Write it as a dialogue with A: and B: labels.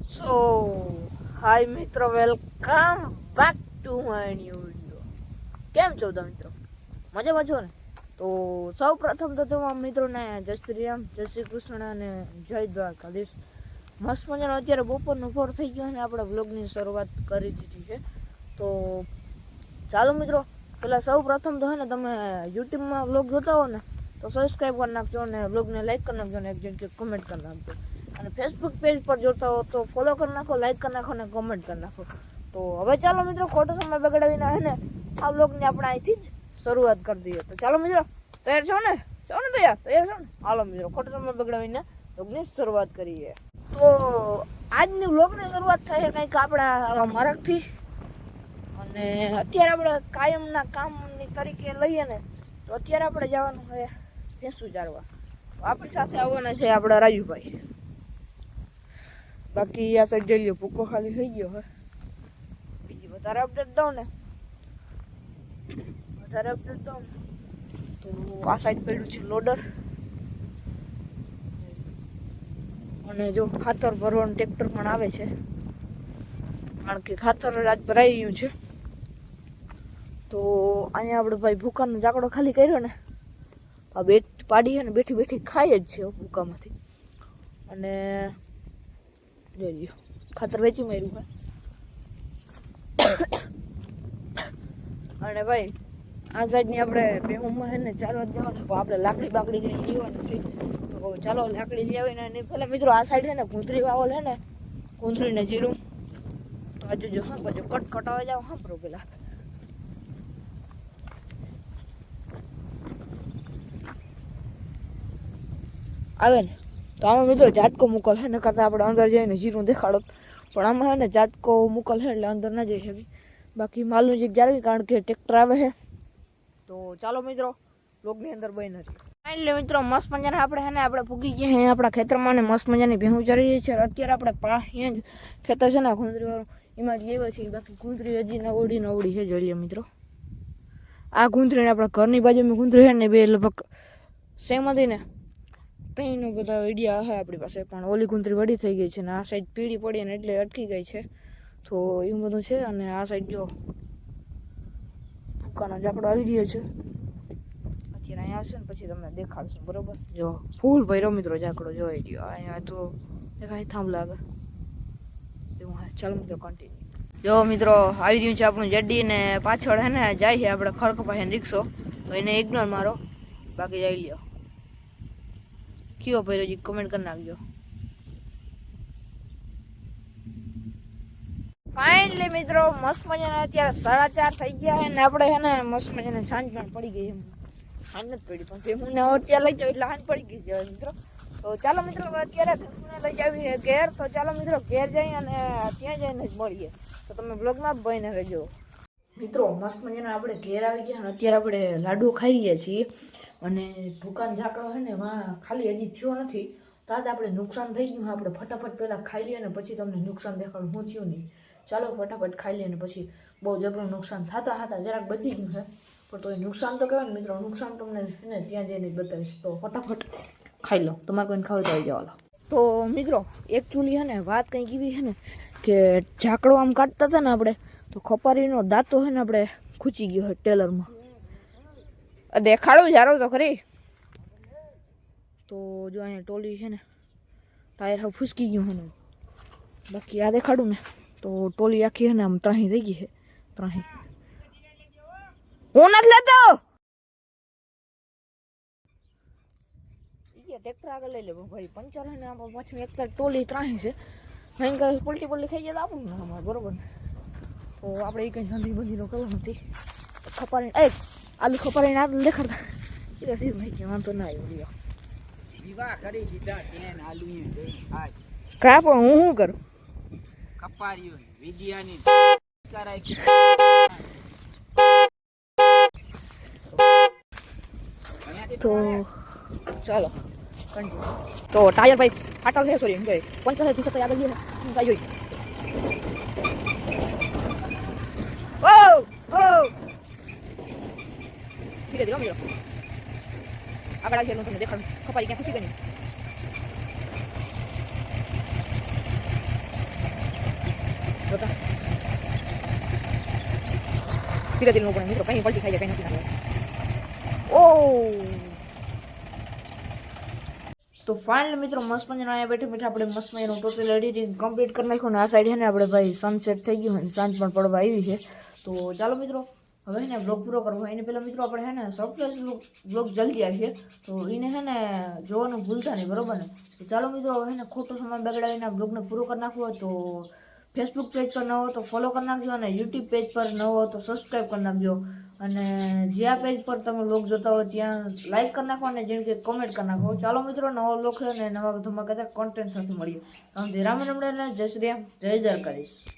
A: સો હાય મિત્રો, welcome back to my new video. કેમ છો તમે મિત્રો? મજામાં છો ને? તો સૌ પ્રથમ તો તમામ મિત્રોને જય શ્રી રામ, જય શ્રી કૃષ્ણ અને જય દ્વારકાધીશ. મસ્ત મજાનો અત્યારે બપોરનો ફોર થઈ ગયો અને આપણે વ્લોગની શરૂઆત કરી દીધી છે. તો ચાલો મિત્રો, પહેલાં સૌ પ્રથમ તો હે ને તમે યુટ્યુબમાં વ્લોગ જોતા હો ને તો સબસ્ક્રાઈબ કરી નાખજો અને વ્લોગને લાઈક કરી નાખજો અને એક જણ કે કમેન્ટ કરી નાખજો. અને ફેસબુક પેજ પર જોતા હો તો ફોલો કરી નાખો, લાઈક કરી નાખો અને કમેન્ટ કરી નાખો. તો હવે ચાલો મિત્રો, ખોટો સમય બગાડાવીને હે ને આ વ્લોગની આપણે અહીંથી જ શરૂઆત કરી દઈએ. તો ચાલો મિત્રો, તૈયાર છો ને? તૈયાર છો ને? હાલો મિત્રો, ખોટો સમય બગાડાવીને વ્લોગની શરૂઆત કરીએ. તો આજની વ્લોગની શરૂઆત થાય છે કંઈક આપણા માર્ગથી. અને અત્યારે આપણે કાયમના કામની તરીકે લઈએ ને તો અત્યારે આપણે જવાનું છે ભેંસું ચારવા. તો આપણી સાથે આવવાના છે આપણા રાજુભાઈ. બાકી આ સાઈડ જઈ લ્યો, ભૂકો ખાલી થઈ ગયો હે. બીજી વધારે અપડેટ દઉં ને તો આ સાઈડ પડ્યું છે લોડર. અને જો ખાતર ભરવાનું ટ્રેક્ટર પણ આવે છે, કારણ કે ખાતર આજ ભરાઈ ગયું છે. તો અહીંયા આપણે ભાઈ ભૂકાનો જાકડો ખાલી કર્યો ને આ બેટ પાડી છે ને બેઠી બેઠી ખાઈ જ છે ભૂકામાંથી. અને જોઈ લ્યો ખાતર વેચી માર્યું ભાઈ. અને ભાઈ આ સાઈડની આપણે બેહુમાં છે ને ચાલવા જવાનું, આપણે લાકડી બાકડી લઈને લેવાની છે. તો ચાલો લાકડી લઈ આવીને પેલા મિત્રો આ સાઈડ છે ને ગુંદરી વાવલ છે ને, ગુંદરીને જીરું. તો આજે જો હા પછી કટકટાવા જાવ સાંભળો પેલા. આવે ને તો આમાં મિત્રો ઝાટકો મુકલ છે ને, કરતાં આપણે અંદર જઈને જીરું દેખાડો. પણ આમાં છે ને ઝાટકો મુકલ છે એટલે અંદર ના જઈ શકી. બાકી માલનું જીક જાળવી, કારણ કે ટ્રેક્ટર આવે છે. તો ચાલો મિત્રો, બ્લોગની અંદર બની નથી. એટલે મિત્રો મસ્ત મજાના આપણે પૂગી ગયા અહીંયા આપણા ખેતરમાં ને મસ્ત મજાની ભેહું ચરી છે. અત્યારે આપણે અહીંયા જ ખેતર છે ને ગુંદરીવાળું, એમાં જ લેવા છે. બાકી ગુંદરી હજી નવડી છે. જોઈ લે મિત્રો, આ ગુંદરીને આપણા ઘરની બાજુમાં ગુંદરી છે ને બે લગભગ સેમ હતી ને ત્યાંનો બધા વિડીયા છે આપણી પાસે. પણ ઓલી ગુંદરી વડી થઈ ગઈ છે ને આ સાઈડ પીળી પડી ને એટલે અટકી ગઈ છે. તો એવું બધું છે. અને આ સાઈડ જો ભૂકાનો જાકડો આવી રહ્યો છે. અત્યારે અહીંયા આવશે ને પછી તમને દેખાડશું, બરોબર? જો ફૂલ ભર્યો મિત્રો જાકડો જોઈ ગયો. અહીંયા તો દેખાય થાંભલા આગળ એવું. ચાલો મિત્રો કન્ટિન્યુ. જો મિત્રો આવી રહ્યું છે આપણું જેડી ને પાછળ હે ને જાય છે આપણે ખડકપા રિક્ષો. તો એને ઇગ્નોર મારો, બાકી જઈ લ્યો. કયો ભર્યો જી કમેન્ટ કરી નાખજો. ફાઇનલી મિત્રો મસ્ત મજાના અત્યારે 4:30 થઈ ગયા છે ને આપણે છે ને મસ્ત મજાને સાંજ પણ પડી ગઈ. સાંજ નથી પડી પણ હું ને અત્યારે લઈ જાઉં એટલે સાંજ પડી ગઈ છે મિત્રો. તો ચાલો મિત્રો અત્યારે ભેંસુને લઈ જાવી છે ઘેર. તો ચાલો મિત્રો ઘેર જઈ અને ત્યાં જઈને જ મળીએ. તો તમે બ્લોગમાં જ બહીને રહેજો મિત્રો. મસ્ત મજાના આપણે ઘેર આવી ગયા અને અત્યારે આપણે લાડુ ખાઈ રહ્યા છીએ. અને ભૂકાન ઝાકડો છે ને એમાં ખાલી હજી થયો નથી. તો આજ આપણે નુકસાન થઈ ગયું. આપણે ફટાફટ પહેલાં ખાઈ લઈએ ને પછી તમને નુકસાન દેખાડું શું થયું નહીં. ચાલો ફટાફટ ખાઈ લઈએ ને પછી બહુ જબરું નુકસાન થતા જરાક બચી ગયું છે. પણ તો એ નુકસાન તો કહેવાય ને મિત્રો, નુકસાન તમને ને ત્યાં જઈને જ બતાવીશ. તો ફટાફટ ખાઈ લો, તમારે કોઈને ખાવ તો આવી જવાલો. તો મિત્રો એકચ્યુઅલી છે ને વાત કંઈક એવી છે ને કે ઝાકડો આમ કાઢતા હતા ને આપણે, તો ખપારીનો દાંતો છે ને આપણે ખૂચી ગયો છે ટેલરમાં. દેખાડું જારો તો ખરી. તો જો અહીંયા ટોલી છે ને ટાયર હવે ફૂસકી ગયું છે ને. બાકી આ દેખાડું ને તો ટોલી આખી છે ને આમ ત્રાહી થઈ ગઈ છે. ત્રાહી હું નથી લેતો. ટ્રેક્ટર આગળ લઈ લે ભાઈ, પંચર છે ને આમાં પાછું એક ટોલી ત્રાહી છે. નહીં કહે પલટી ખાઈ જાય તો આપણું ના અમારે, બરોબર ને? તો આપણે એ કંઈ ધંધી બંધીનો કરવો નથી. ખપારી આલુ ખપારીને આલુ દેખાડતા એ સીધું થઈ ગયા, વાંધો ના આવ્યો લ્યો. કા પણ હું શું કરું કપારીઓ વિડિયાની તો ચાલો તો ટાયર ભાઈ ફાટલ છે. સોરી ભાઈ 50 આગળ ગયો કાઈ જોઈ. ઓ ધીરે ધીરે મિત્રો આગળ આવી તમને દેખાડું ખપારી ક્યાં ખૂટી ગઈ. ધીરે ધીરે ઉપર મિત્રો કઈ પલટી ખાઈ જાય કઈ નથી ઓ તો ફાઇનલી મિત્રો મસ્ત મજાનો અહીંયા બેઠે બેઠે આપણે મસ્ત મજાનું ટોટલ એડિટિંગ કમ્પ્લીટ કરી નાખ્યું ને આ સાઈડ છે ને આપણે ભાઈ સનસેટ થઈ ગયું ને સાંજ પણ પડવા આવી છે તો ચાલો મિત્રો હવે ને બ્લોગ પૂરો કરવો એને પહેલાં મિત્રો આપણે હે ને સરપ્રાઈઝ બ્લોગ જલ્દી આવીએ તો એને હે ને જોવાનું ભૂલતા નહીં બરોબર ને તો ચાલો મિત્રો હવે ને ખોટો સમય બગડાવીને બ્લોગને પૂરો કરી નાખવો તો ફેસબુક પેજ પર ન હો તો ફોલો કરી નાખજો અને યુટ્યુબ પેજ પર ન હો તો સબસ્ક્રાઈબ કરી નાખજો અને જ્યાં પેજ પર તમે બ્લોગ જોતા હો ત્યાં લાઈક કરી નાખો અને જેમ કે કોમેન્ટ કરી નાખો ચાલો મિત્રો નવો બ્લોગ છે અને નવા ધમાકેદાર કોન્ટેન્ટ સાથે મળીએ રામ રામ જય શ્રી રામ જય દ્વારકાધીશ.